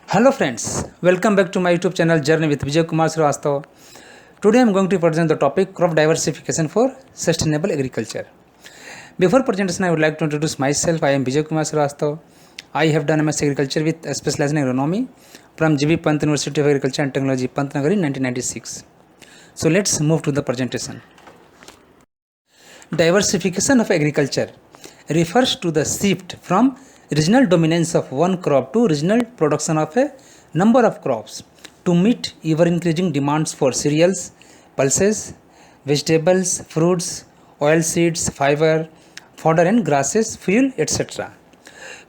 Hello friends, welcome back to my YouTube channel Journey with Vijay Kumar Srivastav. Today I am going to present the topic crop diversification for sustainable agriculture. Before presentation I would like to introduce myself. I am Vijay Kumar Srivastav. I have done MS Agriculture with a specialization in agronomy from GB Pant University of Agriculture and Technology, Pantnagar in 1996. So let's move to the presentation. Diversification of agriculture refers to the shift from regional dominance of one crop to regional production of a number of crops to meet ever increasing demands for cereals, pulses, vegetables, fruits, oilseeds, fiber, fodder and grasses, fuel, etc.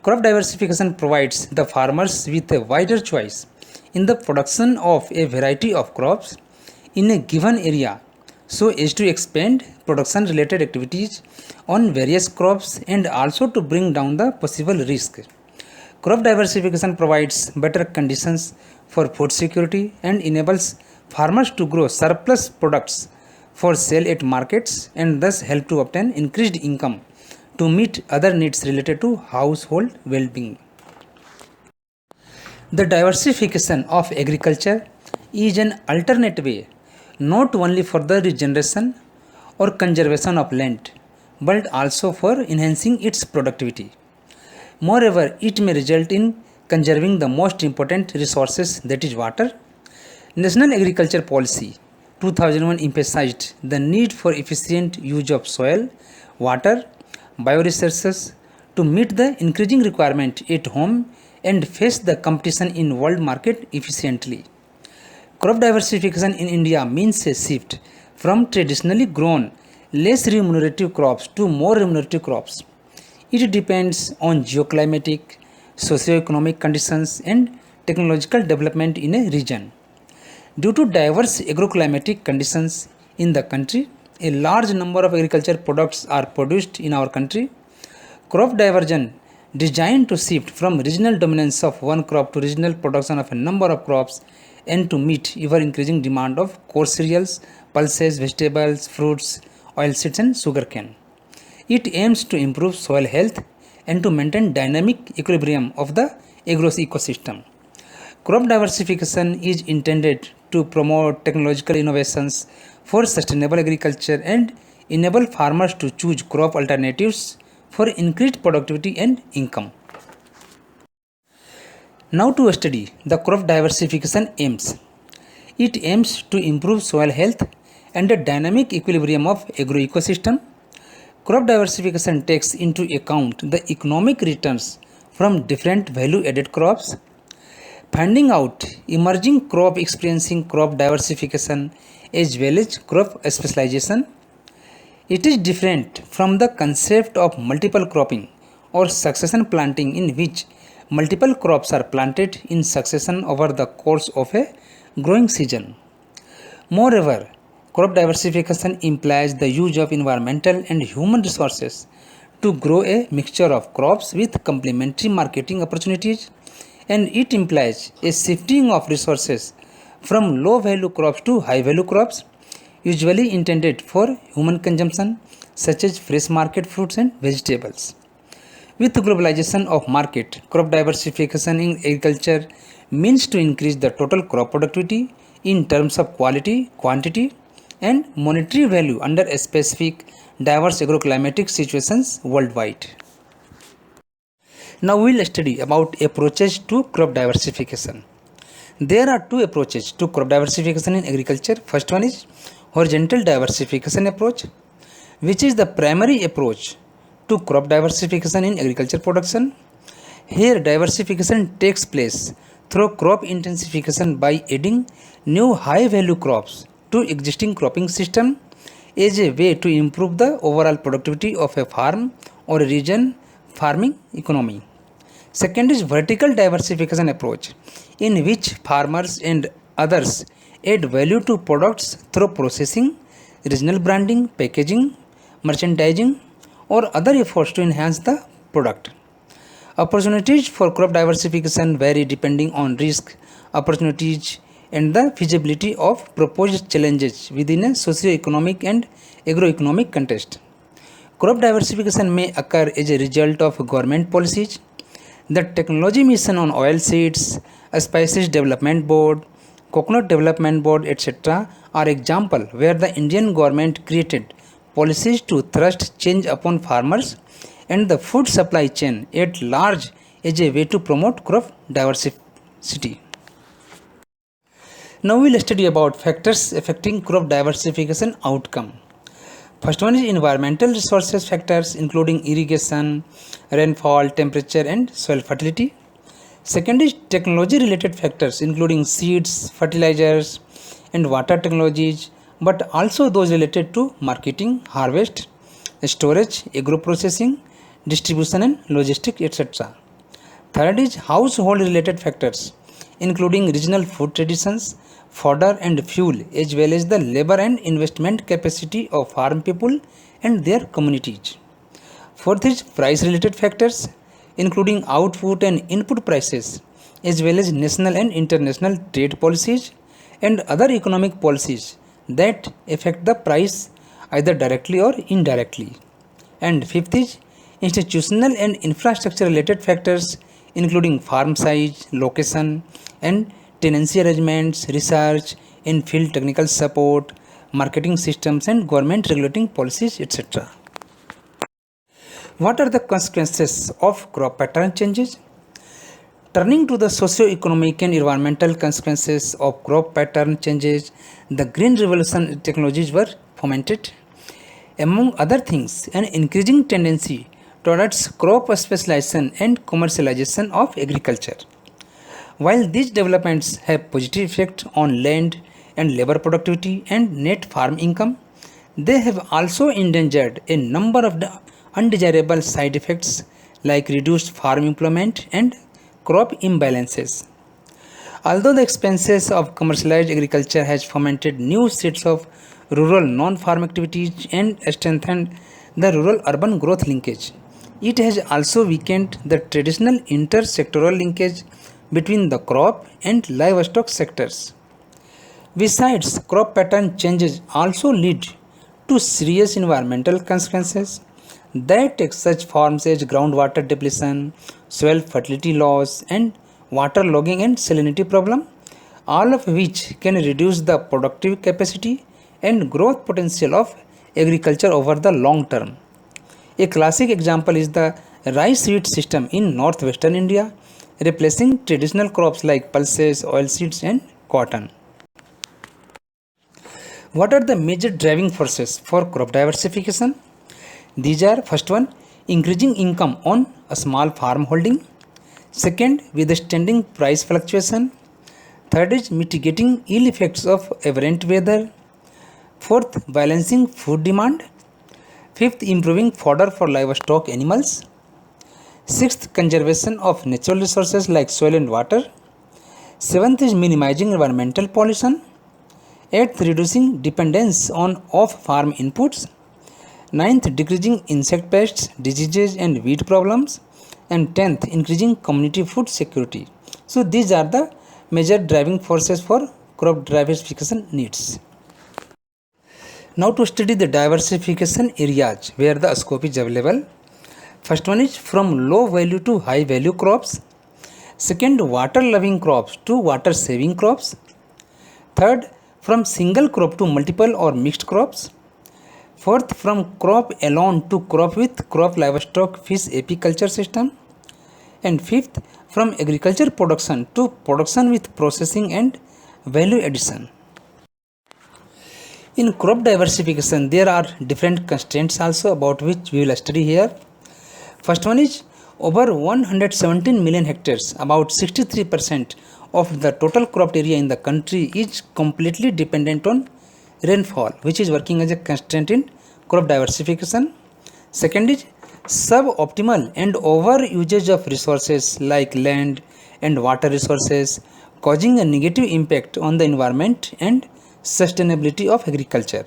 Crop diversification provides the farmers with a wider choice in the production of a variety of crops in a given area so as to expand production related activities on various crops and also to bring down the possible risk. Crop diversification provides better conditions for food security and enables farmers to grow surplus products for sale at markets and thus help to obtain increased income to meet other needs related to household well-being. The diversification of agriculture is an alternate way not only for the regeneration or conservation of land but also for enhancing its productivity. Moreover, it may result in conserving the most important resources, that is water. National Agriculture Policy 2001 emphasized the need for efficient use of soil, water, bioresources to meet the increasing requirement at home and face the competition in world market efficiently. Crop diversification in India means a shift from traditionally grown, less remunerative crops to more remunerative crops. It depends on geoclimatic, socio-economic conditions and technological development in a region. Due to diverse agroclimatic conditions in the country, a large number of agriculture products are produced in our country. Crop diversion designed to shift from regional dominance of one crop to regional production of a number of crops and to meet ever increasing demand of coarse cereals, pulses, vegetables, fruits, oilseeds and sugarcane. It aims to improve soil health and to maintain dynamic equilibrium of the agro ecosystem. Crop diversification is intended to promote technological innovations for sustainable agriculture and enable farmers to choose crop alternatives for increased productivity and income. Now to study the crop diversification aims. It aims to improve soil health and the dynamic equilibrium of agroecosystem. Crop diversification takes into account the economic returns from different value-added crops. Finding out emerging crop experiencing crop diversification as well as crop specialization. It is different from the concept of multiple cropping or succession planting in which multiple crops are planted in succession over the course of a growing season. Moreover, crop diversification implies the use of environmental and human resources to grow a mixture of crops with complementary marketing opportunities, and it implies a shifting of resources from low value crops to high value crops usually intended for human consumption such as fresh market fruits and vegetables. With globalization of market, crop diversification in agriculture means to increase the total crop productivity in terms of quality, quantity, and monetary value under a specific diverse agroclimatic situations worldwide. Now we will study about approaches to crop diversification. There are two approaches to crop diversification in agriculture. First one is horizontal diversification approach, which is the primary approach to crop diversification in agriculture production. Here diversification takes place through crop intensification by adding new high value crops to existing cropping system as a way to improve the overall productivity of a farm or a region farming economy. Second is vertical diversification approach, in which farmers and others add value to products through processing, regional branding, packaging, merchandising, or other efforts to enhance the product. Opportunities for crop diversification vary depending on risk, opportunities, and the feasibility of proposed challenges within a socio-economic and agroeconomic context. Crop diversification may occur as a result of government policies. The technology mission on oilseeds, Spices Development Board, Coconut Development Board, etc. are example where the Indian government created policies to thrust change upon farmers and the food supply chain at large as a way to promote crop diversity. Now we'll study about factors affecting crop diversification outcome. First one is environmental resources factors including irrigation, rainfall, temperature and soil fertility. Second is technology related factors including seeds, fertilizers and water technologies, but also those related to marketing, harvest, storage, agro processing, distribution and logistics, etc. Third is household related factors including regional food traditions, fodder and fuel, as well as the labor and investment capacity of farm people and their communities. Fourth is price related factors including output and input prices, as well as national and international trade policies and other economic policies that affect the price either directly or indirectly. And fifth is institutional and infrastructure related factors including farm size, location, and tenancy arrangements, research, in field technical support, marketing systems, and government regulating policies, etc. What are the consequences of crop pattern changes? Turning to the socio-economic and environmental consequences of crop pattern changes, the Green Revolution technologies were fomented. Among other things, an increasing tendency towards crop specialization and commercialization of agriculture. While these developments have positive effect on land and labor productivity and net farm income, they have also endangered a number of the undesirable side effects like reduced farm employment and crop imbalances. Although the expenses of commercialized agriculture has fomented new sets of rural non-farm activities and strengthened the rural-urban growth linkage, it has also weakened the traditional inter-sectoral linkage between the crop and livestock sectors. Besides, crop pattern changes also lead to serious environmental consequences that take such forms as groundwater depletion, soil fertility loss, and water logging and salinity problem, all of which can reduce the productive capacity and growth potential of agriculture over the long term. A classic example is the rice wheat system in northwestern India, replacing traditional crops like pulses, oilseeds, and cotton. What are the major driving forces for crop diversification? These are first one, increasing income on a small farm holding. Second, withstanding price fluctuation. Third is mitigating ill effects of aberrant weather. Fourth, balancing food demand. Fifth, improving fodder for livestock animals. Sixth, conservation of natural resources like soil and water. Seventh is minimizing environmental pollution. Eighth, reducing dependence on off-farm inputs. Ninth, decreasing insect pests, diseases and weed problems. And 10th, increasing community food security. So these are the major driving forces for crop diversification needs. Now to study the diversification areas where the scope is available. First one is from low value to high value crops. Second, water loving crops to water saving crops. Third, from single crop to multiple or mixed crops. Fourth, from crop alone to crop with crop livestock fish apiculture system. And fifth, from agriculture production to production with processing and value addition. In crop diversification, there are different constraints also about which we will study here. First one is over 117 million hectares, about 63% of the total cropped area in the country is completely dependent on rainfall, which is working as a constraint in crop diversification. Second is suboptimal and over usage of resources like land and water resources, causing a negative impact on the environment and sustainability of agriculture.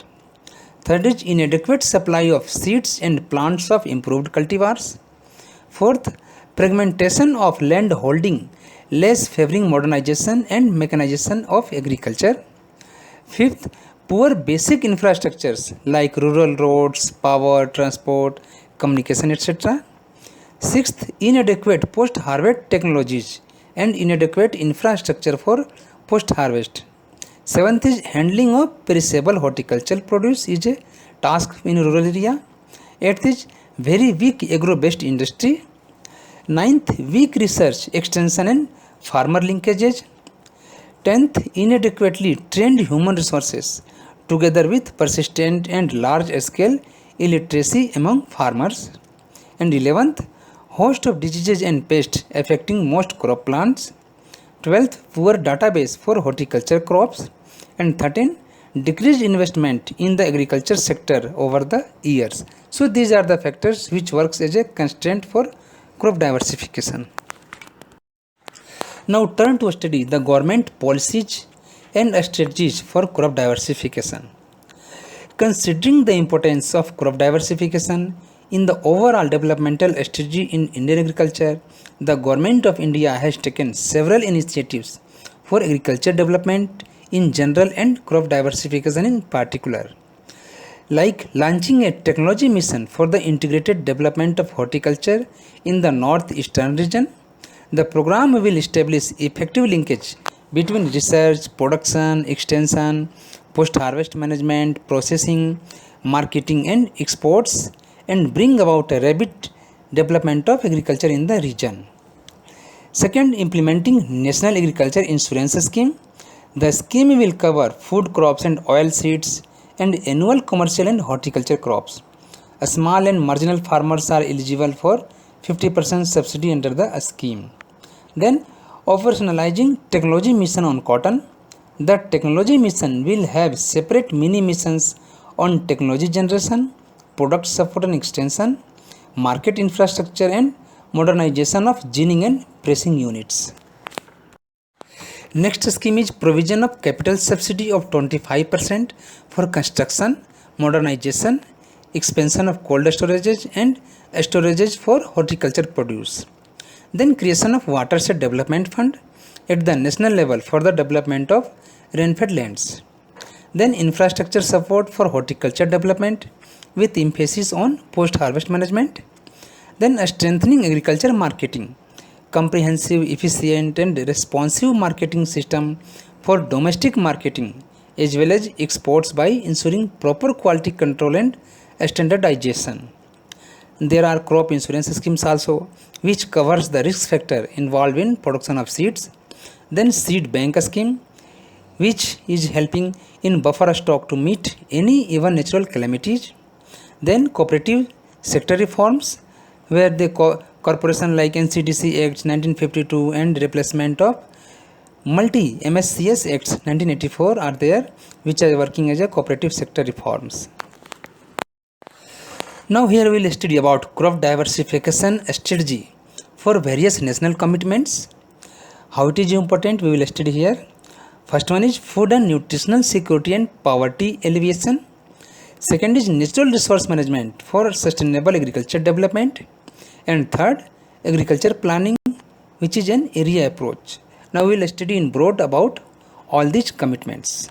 Third is inadequate supply of seeds and plants of improved cultivars. Fourth, fragmentation of land holding, less favoring modernization and mechanization of agriculture. Fifth, poor basic infrastructures like rural roads, power, transport, communication, etc. Sixth, inadequate post-harvest technologies and inadequate infrastructure for post-harvest. Seventh is handling of perishable horticultural produce is a task in rural area. Eighth is very weak agro-based industry. Ninth, weak research, extension and farmer linkages. 10th, inadequately trained human resources together with persistent and large scale illiteracy among farmers. And 11th, host of diseases and pests affecting most crop plants. 12th, poor database for horticulture crops. And 13, decreased investment in the agriculture sector over the years. So these are the factors which works as a constraint for crop diversification. Now turn to study the government policies and strategies for crop diversification. Considering the importance of crop diversification in the overall developmental strategy in Indian agriculture, the Government of India has taken several initiatives for agriculture development in general and crop diversification in particular, like launching a technology mission for the integrated development of horticulture in the northeastern region. The program will establish effective linkage between research, production, extension, post-harvest management, processing, marketing and exports, and bring about a rapid development of agriculture in the region. Second, implementing National Agriculture Insurance Scheme. The scheme will cover food crops and oil seeds and annual commercial and horticulture crops. Small and marginal farmers are eligible for 50% subsidy under the scheme. Then, operationalizing technology mission on cotton. The technology mission will have separate mini missions on technology generation, product support and extension, market infrastructure and modernization of ginning and pressing units. Next scheme is provision of capital subsidy of 25% for construction, modernization, expansion of cold storages and storages for horticulture produce. Then creation of watershed development fund at the national level for the development of rainfed lands. Then infrastructure support for horticulture development with emphasis on post-harvest management. Then strengthening agriculture marketing, comprehensive, efficient and responsive marketing system for domestic marketing as well as exports by ensuring proper quality control and standardization. There are crop insurance schemes also which covers the risk factor involved in production of seeds. Then seed bank scheme which is helping in buffer stock to meet any even natural calamities. Then cooperative sector reforms where the corporation like NCDC Act 1952 and replacement of multi MSCS Acts 1984 are there which are working as a cooperative sector reforms. Now here we will study about crop diversification strategy for various national commitments. How it is important we will study here. First one is food and nutritional security and poverty alleviation. Second is natural resource management for sustainable agriculture development. And third, agriculture planning which is an area approach. Now we will study in broad about all these commitments.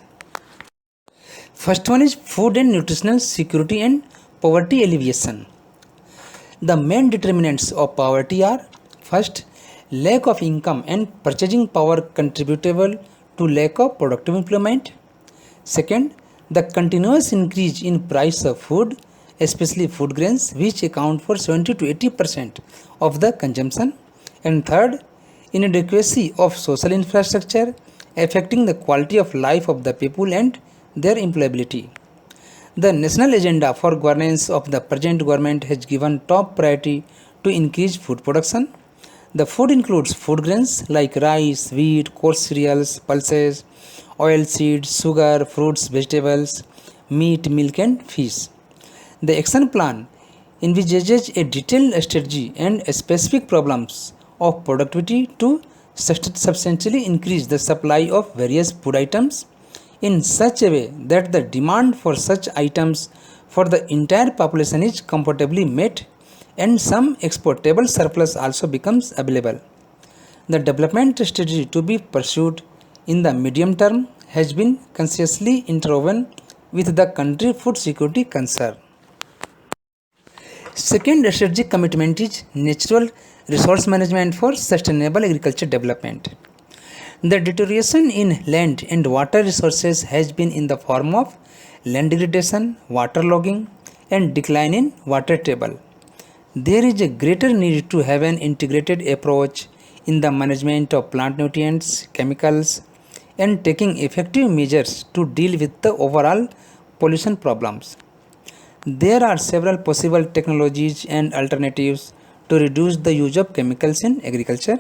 First one is food and nutritional security and poverty alleviation. The main determinants of poverty are: first, lack of income and purchasing power contributable to lack of productive employment. Second, the continuous increase in price of food, especially food grains, which account for 70 to 80% of the consumption. And third, inadequacy of social infrastructure affecting the quality of life of the people and their employability. The national agenda for governance of the present government has given top priority to increase food production. The food includes food grains like rice, wheat, coarse cereals, pulses, oil seeds, sugar, fruits, vegetables, meat, milk and fish. The action plan envisages a detailed strategy and specific problems of productivity to substantially increase the supply of various food items in such a way that the demand for such items for the entire population is comfortably met and some exportable surplus also becomes available. The development strategy to be pursued in the medium term has been consciously interwoven with the country food security concern. Second strategic commitment is natural resource management for sustainable agriculture development. The deterioration in land and water resources has been in the form of land degradation, water logging, and decline in water table. There is a greater need to have an integrated approach in the management of plant nutrients, chemicals, and taking effective measures to deal with the overall pollution problems. There are several possible technologies and alternatives to reduce the use of chemicals in agriculture.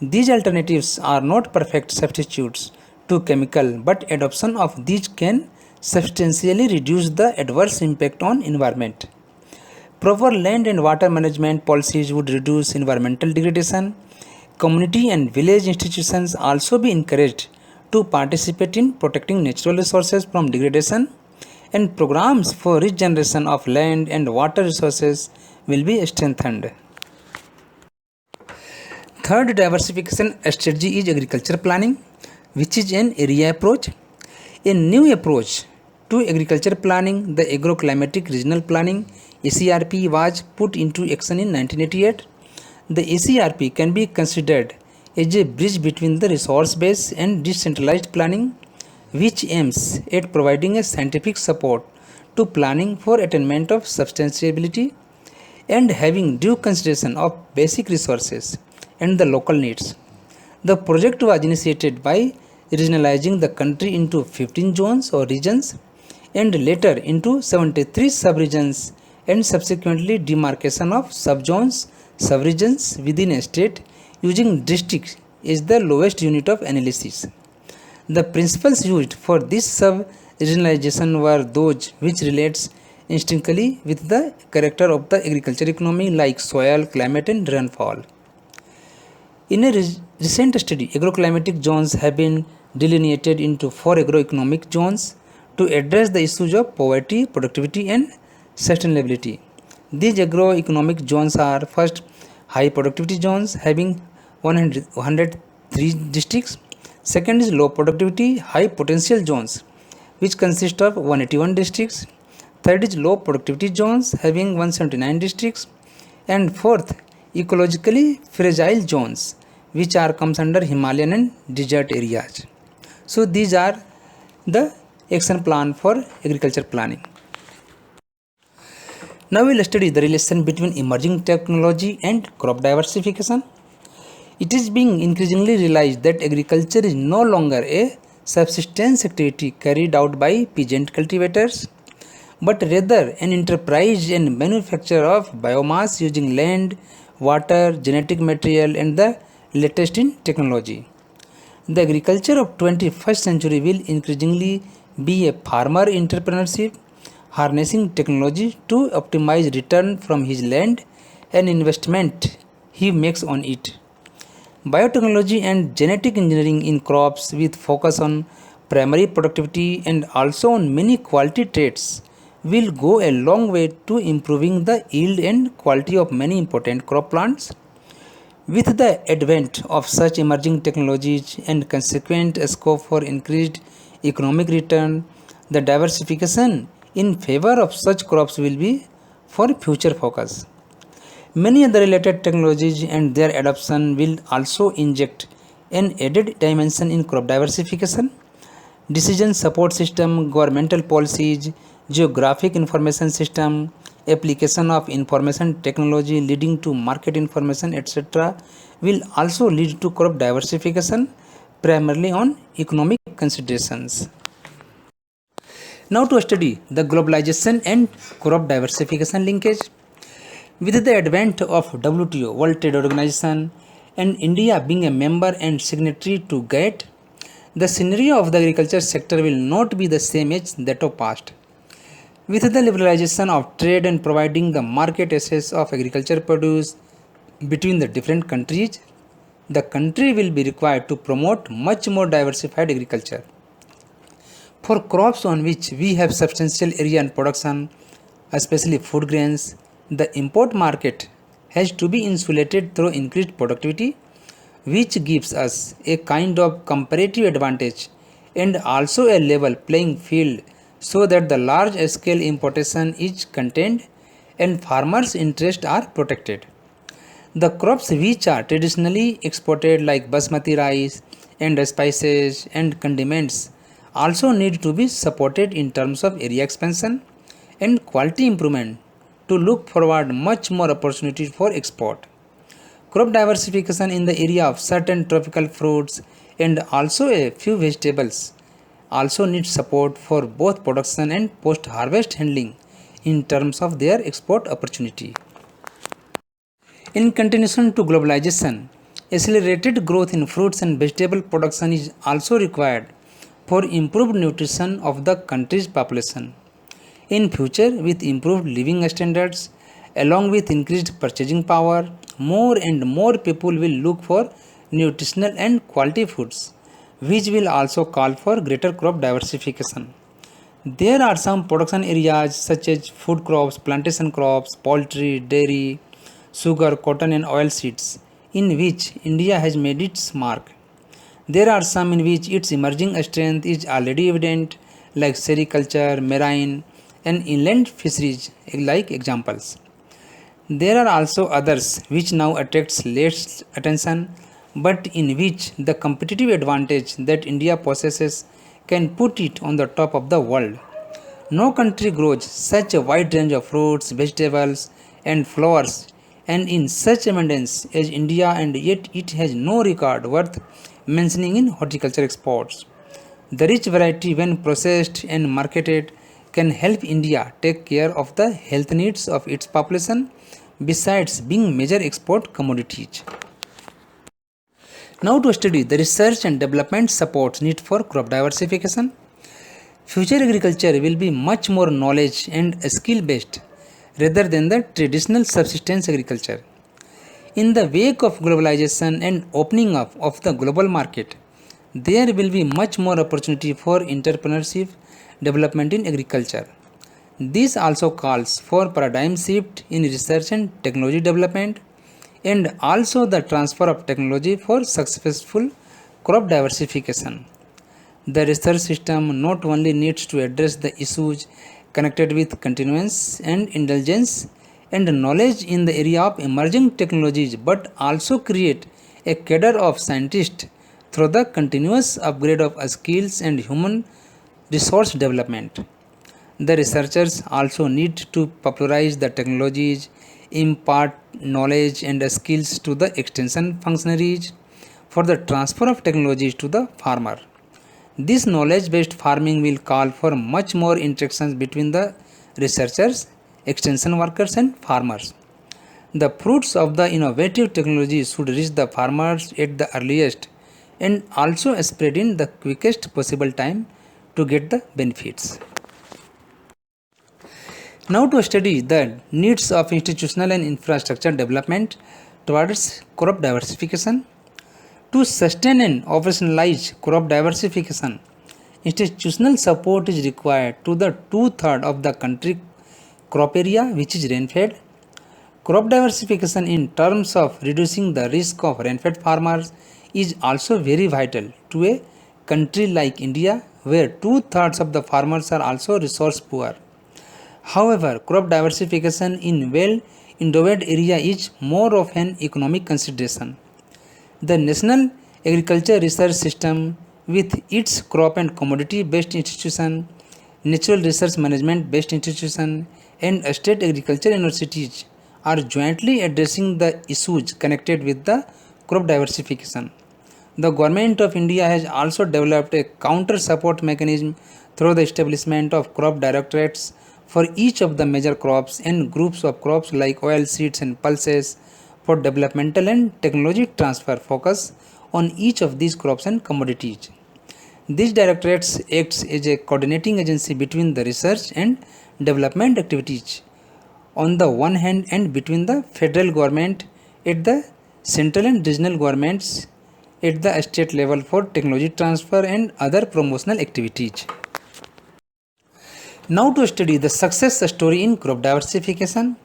These alternatives are not perfect substitutes to chemical, but adoption of these can substantially reduce the adverse impact on environment. Proper land and water management policies would reduce environmental degradation. Community and village institutions also be encouraged to participate in protecting natural resources from degradation, and programs for regeneration of land and water resources will be strengthened. Third diversification strategy is agriculture planning, which is an area approach. A new approach to agriculture planning, the Agroclimatic Regional Planning (ACRP) was put into action in 1988. The ACRP can be considered as a bridge between the resource-based and decentralized planning, which aims at providing a scientific support to planning for attainment of sustainability and having due consideration of basic resources and the local needs. The project was initiated by regionalizing the country into 15 zones or regions and later into 73 subregions and subsequently demarcation of subzones, subregions within a state using districts as the lowest unit of analysis. The principles used for this sub-regionalization were those which relates intrinsically with the character of the agriculture economy like soil, climate and rainfall. In a recent study, agroclimatic zones have been delineated into 4 agroeconomic zones to address the issues of poverty, productivity and sustainability. These agroeconomic zones are first high productivity zones having 103 districts. Second is low productivity high potential zones which consist of 181 districts. Third is low productivity zones having 179 districts. And fourth, ecologically fragile zones which are comes under Himalayan and desert areas. So these are the action plan for agriculture planning. Now we will study the relation between emerging technology and crop diversification. It is being increasingly realized that agriculture is no longer a subsistence activity carried out by peasant cultivators, but rather an enterprise and manufacture of biomass using land, water, genetic material and the latest in technology. The agriculture of 21st century will increasingly be a farmer entrepreneurship, harnessing technology to optimize return from his land and investment he makes on it. Biotechnology and genetic engineering in crops with focus on primary productivity and also on many quality traits will go a long way to improving the yield and quality of many important crop plants. With the advent of such emerging technologies and consequent scope for increased economic return, the diversification in favor of such crops will be for future focus. Many other related technologies and their adoption will also inject an added dimension in crop diversification. Decision support system, governmental policies, geographic information system, application of information technology leading to market information, etc., will also lead to crop diversification primarily on economic considerations. Now to study the globalization and crop diversification linkage. With the advent of WTO, World Trade Organization, and India being a member and signatory to GATT, the scenario of the agriculture sector will not be the same as that of past. With the liberalization of trade and providing the market access of agriculture produce between the different countries, the country will be required to promote much more diversified agriculture. For crops on which we have substantial area and production, especially food grains, the import market has to be insulated through increased productivity, which gives us a kind of comparative advantage and also a level playing field so that the large scale importation is contained and farmers' interests are protected. The crops which are traditionally exported like basmati rice and spices and condiments also need to be supported in terms of area expansion and quality improvement to look forward much more opportunities for export. Crop diversification in the area of certain tropical fruits and also a few vegetables also need support for both production and post harvest handling in terms of their export opportunity. In continuation to globalization, accelerated growth in fruits and vegetable production is also required for improved nutrition of the country's population. In future, with improved living standards, along with increased purchasing power, more and more people will look for nutritional and quality foods, which will also call for greater crop diversification. There are some production areas such as food crops, plantation crops, poultry, dairy, sugar, cotton, and oilseeds, in which India has made its mark. There are some in which its emerging strength is already evident, like sericulture, marine, and inland fisheries, like examples. There are also others which now attracts less attention, but in which the competitive advantage that India possesses can put it on the top of the world. No country grows such a wide range of fruits, vegetables, and flowers and in such abundance as India, and yet it has no record worth mentioning in horticulture exports. The rich variety, when processed and marketed, can help India take care of the health needs of its population besides being major export commodities. Now to study the research and development supports need for crop diversification. Future agriculture will be much more knowledge and skill based rather than the traditional subsistence agriculture. In the wake of globalization and opening up of the global market, there will be much more opportunity for entrepreneurship development in agriculture. This also calls for paradigm shift in research and technology development and also the transfer of technology for successful crop diversification. The research system not only needs to address the issues connected with continuance and indulgence and knowledge in the area of emerging technologies but also create a cadre of scientists through the continuous upgrade of skills and human resource development. The researchers also need to popularize the technologies, impart knowledge and skills to the extension functionaries for the transfer of technologies to the farmer. This knowledge based farming will call for much more interactions between the researchers, extension workers, and farmers. The fruits of the innovative technology should reach the farmers at the earliest and also spread in the quickest possible time to get the benefits. Now to study the needs of institutional and infrastructure development towards crop diversification. To sustain and operationalize crop diversification, institutional support is required to the two-thirds of the country crop area which is rain-fed. Crop diversification in terms of reducing the risk of rain-fed farmers is also very vital to a country like India where two-thirds of the farmers are also resource poor. However, crop diversification in well-endowed area is more of an economic consideration. The National Agriculture Research System, with its crop and commodity based institution, natural research management based institution, and state agriculture universities, are jointly addressing the issues connected with the crop diversification. The Government of India has also developed a counter support mechanism through the establishment of crop directorates for each of the major crops and groups of crops like oil seeds and pulses for developmental and technology transfer focus on each of these crops and commodities. These directorates acts as a coordinating agency between the research and development activities on the one hand and between the federal government at the central and regional governments at the state level for technology transfer and other promotional activities. Now to study the success story in crop diversification.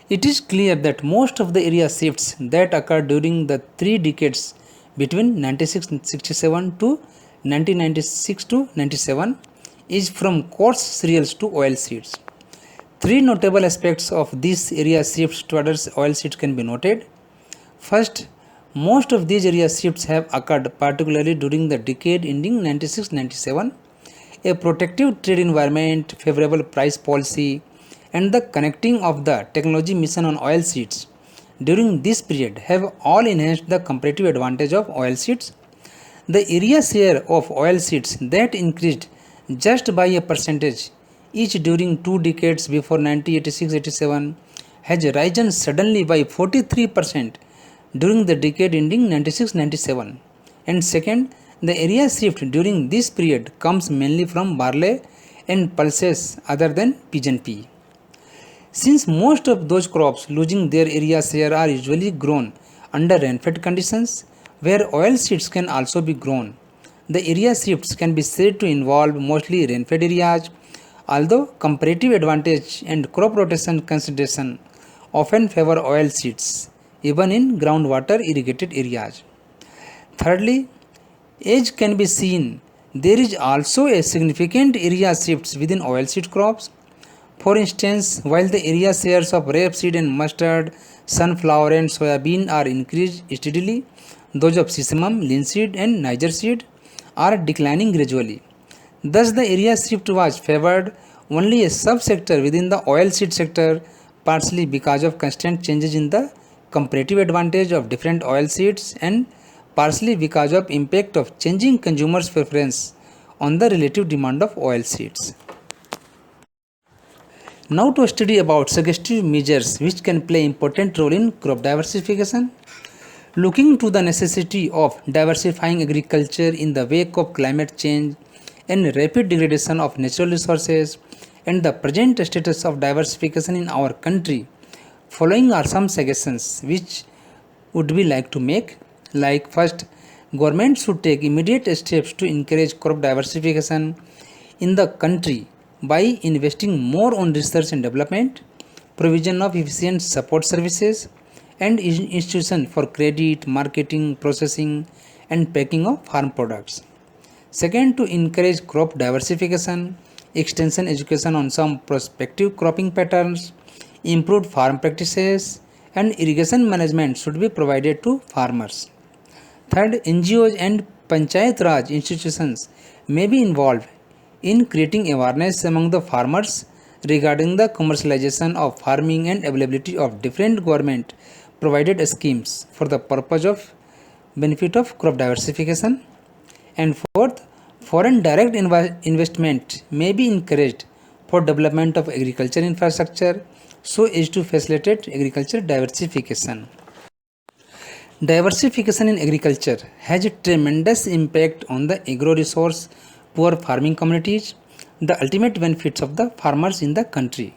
It is clear that most of the area shifts that occurred during the 3 decades between 1967 to 1996 to 97 is from coarse cereals to oil seeds. Three notable aspects of this area shifts towards oil seeds can be noted. First, most of these area shifts have occurred particularly during the decade ending 96-97. A protective trade environment, favorable price policy, and the connecting of the technology mission on oilseeds during this period have all enhanced the comparative advantage of oilseeds. The area share of oilseeds that increased just by a percentage each during 2 decades before 1986-87 has risen suddenly by 43% during the decade ending 96-97. And second, the area shift during this period comes mainly from barley and pulses other than pigeon pea. Since most of those crops losing their area share are usually grown under rainfed conditions where oil seeds can also be grown, the area shifts can be said to involve mostly rainfed areas, although comparative advantage and crop rotation consideration often favor oil seeds even in groundwater irrigated areas. Thirdly, as can be seen, there is also a significant area shifts within oilseed crops. For instance, while the area shares of rapeseed and mustard, sunflower and soybean are increased steadily, those of sesame, linseed and Niger seed are declining gradually. Thus, the area shift was favored only a subsector within the oilseed sector, partially because of constant changes in the comparative advantage of different oilseeds and partially because of impact of changing consumers' preference on the relative demand of oilseeds. Now to study about suggestive measures which can play important role in crop diversification. Looking to the necessity of diversifying agriculture in the wake of climate change and rapid degradation of natural resources and the present status of diversification in our country, following are some suggestions which would we like to make. Like first, government should take immediate steps to encourage crop diversification in the country by investing more on research and development, provision of efficient support services, and institution for credit, marketing, processing, and packing of farm products. Second, to encourage crop diversification, extension education on some prospective cropping patterns, improved farm practices, and irrigation management should be provided to farmers. Third, NGOs and Panchayat Raj institutions may be involved in creating awareness among the farmers regarding the commercialization of farming and availability of different government provided schemes for the purpose of benefit of crop diversification. And fourth, foreign direct investment may be encouraged for development of agriculture infrastructure so as to facilitate agriculture diversification. Diversification in agriculture has a tremendous impact on the agro-resource poor farming communities, the ultimate benefits of the farmers in the country.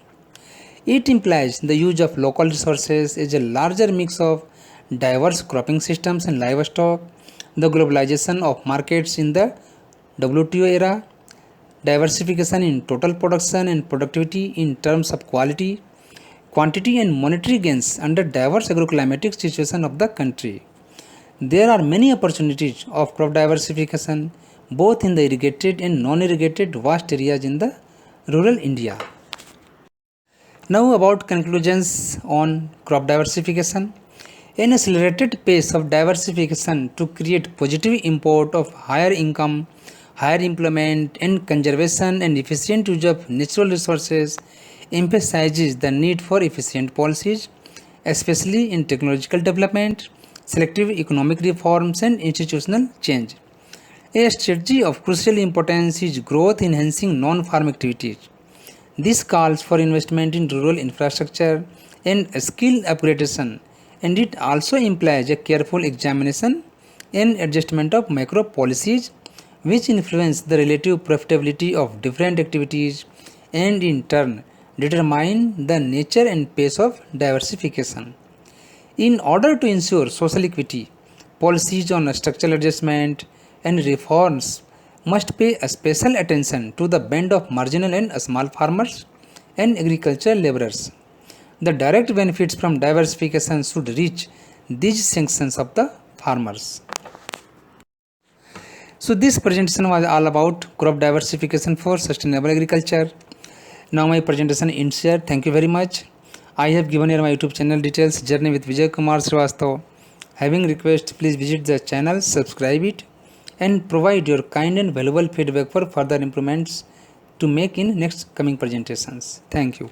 It implies the use of local resources as a larger mix of diverse cropping systems and livestock, the globalization of markets in the WTO era, diversification in total production and productivity in terms of quality, quantity and monetary gains under diverse agroclimatic situation of the country. There are many opportunities of crop diversification both in the irrigated and non-irrigated vast areas in the rural India. Now about conclusions on crop diversification. An accelerated pace of diversification to create positive import of higher income, higher employment and conservation and efficient use of natural resources emphasizes the need for efficient policies, especially in technological development, selective economic reforms and institutional change. A strategy of crucial importance is growth enhancing non-farm activities. This calls for investment in rural infrastructure and skill upgradation, and it also implies a careful examination and adjustment of macro policies which influence the relative profitability of different activities and in turn determine the nature and pace of diversification. In order to ensure social equity, policies on structural adjustment and reforms must pay a special attention to the band of marginal and small farmers and agricultural laborers. The direct benefits from diversification should reach these sections of the farmers. So this presentation was all about crop diversification for sustainable agriculture. Now my presentation ends here. Thank you very much. I have given here my YouTube channel details, Journey with Vijay Kumar Srivastav. Having request, please visit the channel, subscribe it, and provide your kind and valuable feedback for further improvements to make in next coming presentations. Thank you.